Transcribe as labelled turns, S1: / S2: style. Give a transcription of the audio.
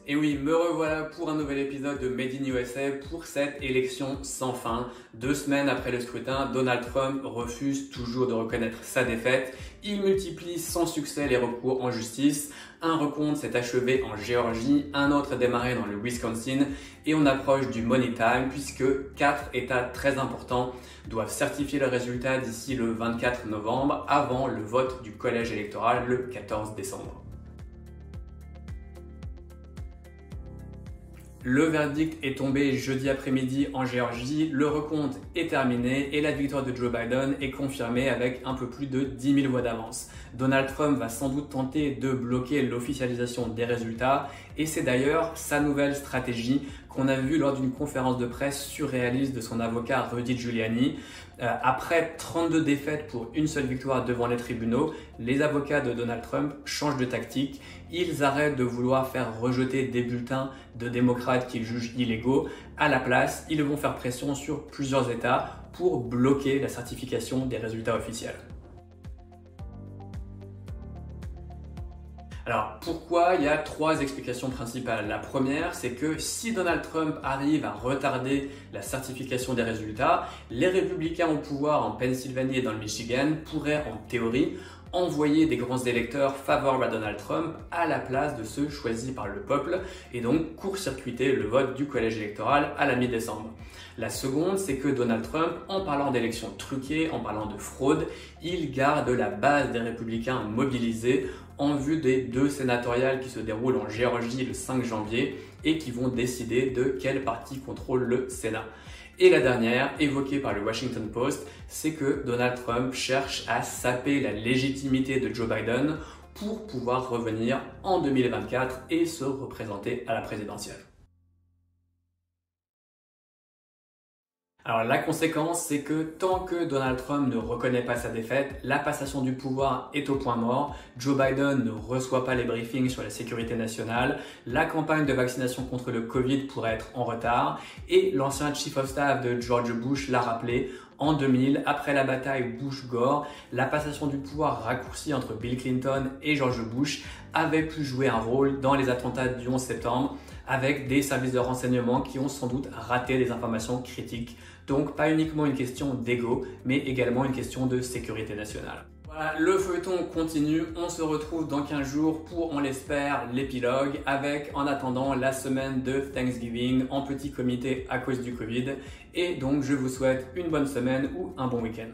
S1: Et oui, me revoilà pour un nouvel épisode de Made in USA pour cette élection sans fin. 2 semaines après le scrutin, Donald Trump refuse toujours de reconnaître sa défaite. Il multiplie sans succès les recours en justice. Un recompte s'est achevé en Géorgie, un autre a démarré dans le Wisconsin et on approche du money time puisque 4 États très importants doivent certifier le résultat d'ici le 24 novembre avant le vote du collège électoral le 14 décembre. Le verdict est tombé jeudi après-midi en Géorgie, le recompte est terminé et la victoire de Joe Biden est confirmée avec un peu plus de 10 000 voix d'avance. Donald Trump va sans doute tenter de bloquer l'officialisation des résultats et c'est d'ailleurs sa nouvelle stratégie qu'on a vue lors d'une conférence de presse surréaliste de son avocat Rudy Giuliani. Après 32 défaites pour une seule victoire devant les tribunaux, les avocats de Donald Trump changent de tactique. Ils arrêtent de vouloir faire rejeter des bulletins de démocrates qu'ils jugent illégaux. À la place, ils vont faire pression sur plusieurs États pour bloquer la certification des résultats officiels. Alors pourquoi? Il y a 3 explications principales. La première, c'est que si Donald Trump arrive à retarder la certification des résultats, les républicains au pouvoir en Pennsylvanie et dans le Michigan pourraient en théorie envoyer des grands électeurs favorables à Donald Trump à la place de ceux choisis par le peuple et donc court-circuiter le vote du collège électoral à la mi-décembre. La seconde, c'est que Donald Trump, en parlant d'élections truquées, en parlant de fraude, il garde la base des républicains mobilisés en vue des 2 sénatoriales qui se déroulent en Géorgie le 5 janvier et qui vont décider de quel parti contrôle le Sénat. Et la dernière, évoquée par le Washington Post, c'est que Donald Trump cherche à saper la légitimité de Joe Biden pour pouvoir revenir en 2024 et se représenter à la présidentielle. Alors la conséquence, c'est que tant que Donald Trump ne reconnaît pas sa défaite, la passation du pouvoir est au point mort, Joe Biden ne reçoit pas les briefings sur la sécurité nationale, la campagne de vaccination contre le Covid pourrait être en retard et l'ancien Chief of Staff de George Bush l'a rappelé, en 2000, après la bataille Bush-Gore, la passation du pouvoir raccourcie entre Bill Clinton et George Bush avait pu jouer un rôle dans les attentats du 11 septembre avec des services de renseignement qui ont sans doute raté des informations critiques. Donc pas uniquement une question d'ego, mais également une question de sécurité nationale. Voilà, le feuilleton continue, on se retrouve dans 15 jours pour, on l'espère, l'épilogue avec en attendant la semaine de Thanksgiving en petit comité à cause du Covid. Et donc je vous souhaite une bonne semaine ou un bon week-end.